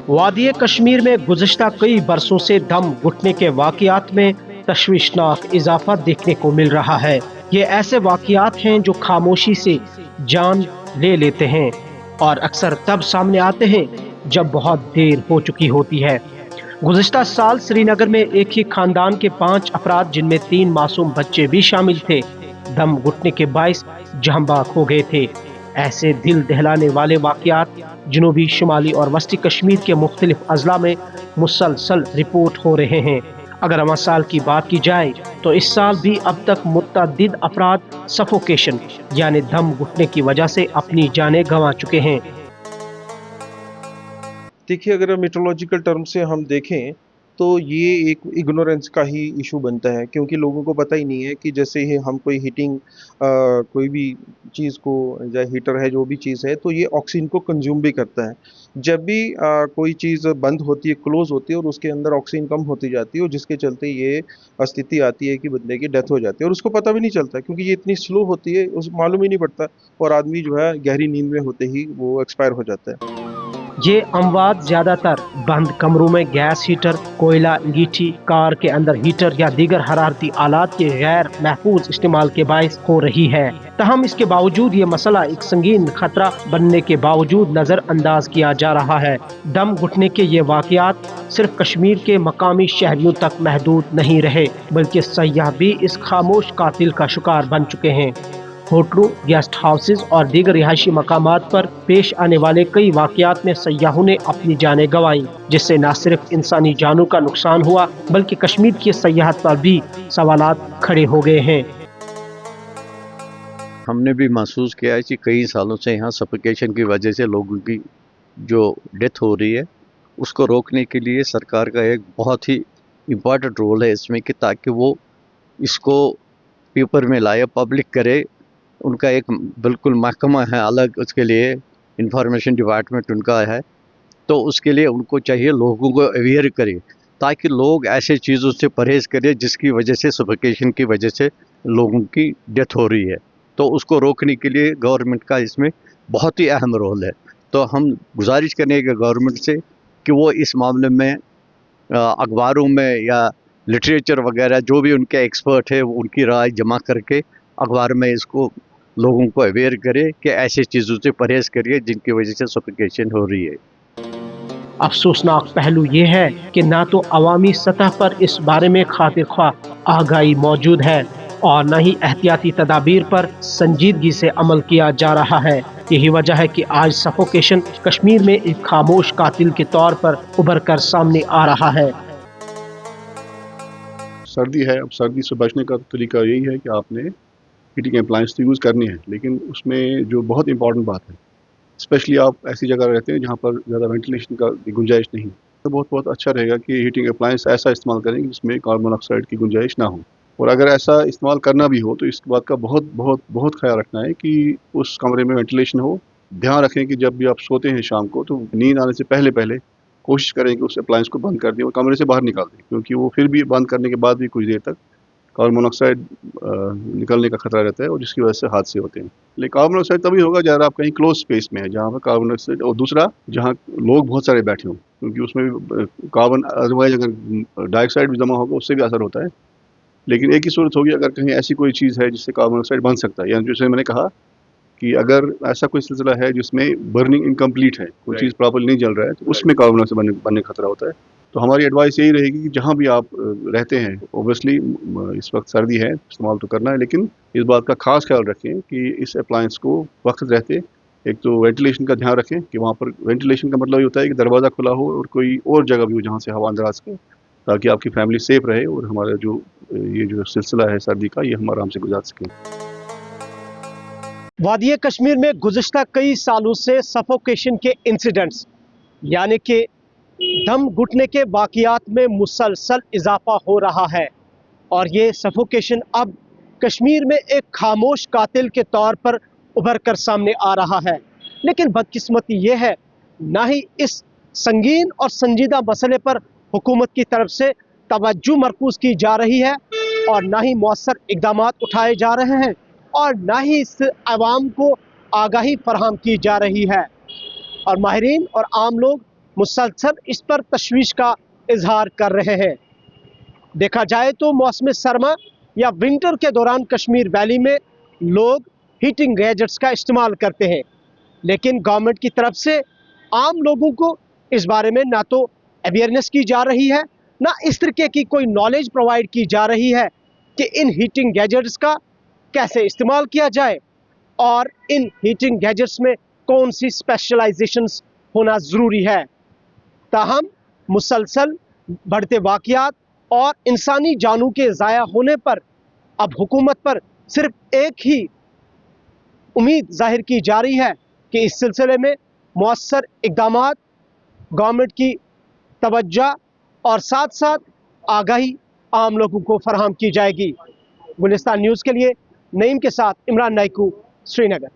वादी कश्मीर में गुज़श्ता कई बरसों से दम घुटने के वाक़यात में तशवीशनाक इजाफा देखने को मिल रहा है। ये ऐसे वाक़यात हैं जो खामोशी से जान ले लेते हैं और अक्सर तब सामने आते हैं जब बहुत देर हो चुकी होती है। गुज़श्ता साल श्रीनगर में एक ही खानदान के 5 अफराद, जिनमें 3 मासूम बच्चे भी शामिल थे, दम घुटने के बाइस जहंबाग हो गए थे। ऐसे दिल दहलाने वाले वाक़यात जनूबी, शुमाली और वस्ती कश्मीर के मुख्तलिफ अजला में मुसलसल रिपोर्ट हो रहे हैं। अगर अमा साल की बात की जाए तो इस साल भी अब तक मुतअद्दिद अफराद सफोकेशन यानी दम घुटने की वजह से अपनी जानें गंवा चुके हैं। देखिए, अगर मेट्रोलॉजिकल टर्म से हम देखें तो ये एक इग्नोरेंस का ही इशू बनता है, क्योंकि लोगों को पता ही नहीं है कि जैसे ही हम कोई हीटिंग कोई भी चीज़ को, या हीटर है जो भी चीज़ है, तो ये ऑक्सीजन को कंज्यूम भी करता है। जब भी कोई चीज़ बंद होती है, क्लोज होती है और उसके अंदर ऑक्सीजन कम होती जाती है, और जिसके चलते ये स्थिति आती है कि बंदे की डेथ हो जाती है और उसको पता भी नहीं चलता, क्योंकि ये इतनी स्लो होती है, उस मालूम ही नहीं पड़ता और आदमी जो है गहरी नींद में होते ही वो एक्सपायर हो जाता है। ये अमवात ज्यादातर बंद कमरों में गैस हीटर, कोयला, अंगीठी, कार के अंदर हीटर या दीगर हरारती आलात के गैर महफूज इस्तेमाल के बायस हो रही है। तहम इसके बावजूद ये मसला एक संगीन खतरा बनने के बावजूद नजरअंदाज किया जा रहा है। दम घुटने के ये वाकयात सिर्फ कश्मीर के मकामी शहरियों तक महदूद नहीं रहे, बल्कि सयाह भी इस खामोश कातिल का शिकार बन चुके हैं। होटलों, गेस्ट हाउसेज और दीगर रिहायशी मकामात पर पेश आने वाले कई वाकयात में सयाहों ने अपनी जानें गंवाई, जिससे न सिर्फ इंसानी जानों का नुकसान हुआ बल्कि कश्मीर की सयाहत पर भी सवालात खड़े हो गए हैं। हमने भी महसूस किया है कि कई सालों से यहाँ सफोकेशन की वजह से लोगों की जो डेथ हो रही है, उसको रोकने के लिए सरकार का एक बहुत ही इम्पोर्टेंट रोल है इसमें, कि ताकि वो इसको पेपर में लाए, पब्लिक करे। उनका एक बिल्कुल महकमा है अलग, उसके लिए इंफॉर्मेशन डिपार्टमेंट उनका है, तो उसके लिए उनको चाहिए लोगों को अवेयर करे, ताकि लोग ऐसे चीज़ों से परहेज करें जिसकी वजह से सफोकेशन की वजह से लोगों की डेथ हो रही है। तो उसको रोकने के लिए गवर्नमेंट का इसमें बहुत ही अहम रोल है। तो हम गुजारिश करेंगे गवर्नमेंट से कि वो इस मामले में अखबारों में या लिटरेचर वगैरह जो भी उनके एक्सपर्ट है, उनकी राय जमा करके अखबार में इसको लोगों को अवेयर करे कि ऐसी चीज़ों से परहेज करिए जिनकी वजह से सफोकेशन हो रही है। अफसोसनाक पहलू ये है कि ना तो अवामी सतह पर इस बारे में खातिर ख्वाह आगाही मौजूद है और न ही एहतियाती तदाबीर पर संजीदगी से अमल किया जा रहा है। यही वजह है कि आज सफोकेशन कश्मीर में एक खामोश कातिल के तौर पर उभर कर सामने आ रहा है। सर्दी है, अब सर्दी से बचने का तरीका यही है कि आपने हीटिंग अप्लायंस तो यूज़ करनी है, लेकिन उसमें जो बहुत इंपॉर्टेंट बात है, स्पेशली आप ऐसी जगह रहते हैं जहाँ पर ज़्यादा वेंटिलेशन का गुंजाइश नहीं, तो बहुत अच्छा रहेगा कि हीटिंग अप्लायंस ऐसा इस्तेमाल करें जिसमें कार्बन मोनोऑक्साइड की गुंजाइश ना हो। और अगर ऐसा इस्तेमाल करना भी हो तो इस बात का बहुत ख्याल रखना है कि उस कमरे में वेंटिलेशन हो। ध्यान रखें कि जब भी आप सोते हैं शाम को, तो नींद आने से पहले कोशिश करें कि उस अप्लायंस को बंद कर दें और कमरे से बाहर निकाल दें, क्योंकि वो फिर भी बंद करने के बाद भी कुछ देर तक कार्बन मोनोऑक्साइड निकलने का खतरा रहता है और जिसकी वजह से हादसे होते हैं। लेकिन कार्बन मोनोऑक्साइड तभी होगा जब आप कहीं क्लोज स्पेस में है जहाँ पर कार्बन मोनोऑक्साइड, और दूसरा जहाँ लोग बहुत सारे बैठे हों, क्योंकि उसमें कार्बन, अदरवाइज अगर डाइऑक्साइड भी जमा होगा उससे भी असर होता है। लेकिन एक ही सूरत होगी अगर कहीं ऐसी कोई चीज़ है जिससे कार्बन मोनोऑक्साइड बन सकता है, यानी जैसे मैंने कहा कि अगर ऐसा कोई सिलसिला है जिसमें बर्निंग इनकम्प्लीट है, कोई चीज़ प्रॉपर नहीं जल रहा है, तो उसमें कार्बन मोनोऑक्साइड बनने का खतरा होता है। तो हमारी एडवाइस यही रहेगी कि जहाँ भी आप रहते हैं, ओबियसली इस वक्त सर्दी है, इस्तेमाल तो करना है, लेकिन इस बात का खास ख्याल रखें कि इस अप्लायंस को वक्त रहते एक तो वेंटिलेशन का ध्यान रखें कि वहाँ पर वेंटिलेशन का मतलब ये होता है कि दरवाज़ा खुला हो और कोई और जगह भी हो जहाँ से हवा अंदर आ सके, ताकि आपकी फैमिली सेफ रहे और हमारा जो सिलसिला है सर्दी का, ये हम आराम से गुजार सकें। वादी कश्मीर में गुज़श्ता कई सालों से सफोकेशन के इंसिडेंट्स यानी कि दम घुटने के वाक़यात में मुसलसल इजाफा हो रहा है और ये सफोकेशन अब कश्मीर में एक खामोश कातिल के तौर पर उभर कर सामने आ रहा है। लेकिन बदकिस्मती ये है, ना ही इस संगीन और संजीदा मसले पर हुकूमत की तरफ से तवज्जो मरकूज़ की जा रही है और ना ही मौसर इक़दामात उठाए जा रहे हैं और ना ही इस आवाम को आगाही फराहम की जा रही है। और माहिरीन और आम लोग मुसलसल इस पर तशवीश का इजहार कर रहे हैं। देखा जाए तो मौसम सरमा या विंटर के दौरान कश्मीर वैली में लोग हीटिंग गैजेट्स का इस्तेमाल करते हैं, लेकिन गवर्नमेंट की तरफ से आम लोगों को इस बारे में ना तो अवेयरनेस की जा रही है, ना इस तरीके की कोई नॉलेज प्रोवाइड की जा रही है कि इन हीटिंग गैजेट्स का कैसे इस्तेमाल किया जाए और इन हीटिंग गैजेट्स में कौन सी स्पेशलाइजेशंस होना ज़रूरी है। ताहम मुसलसल बढ़ते वाक़यात और इंसानी जानों के ज़ाया होने पर अब हुकूमत पर सिर्फ एक ही उम्मीद जाहिर की जा रही है कि इस सिलसिले में मौसर इक़दामात, गवर्नमेंट की तवज्जो और साथ साथ आगाही आम लोगों को फराहम की जाएगी। गुलिस्तान न्यूज़ के लिए नईम के साथ इमरान नाइकू, श्रीनगर।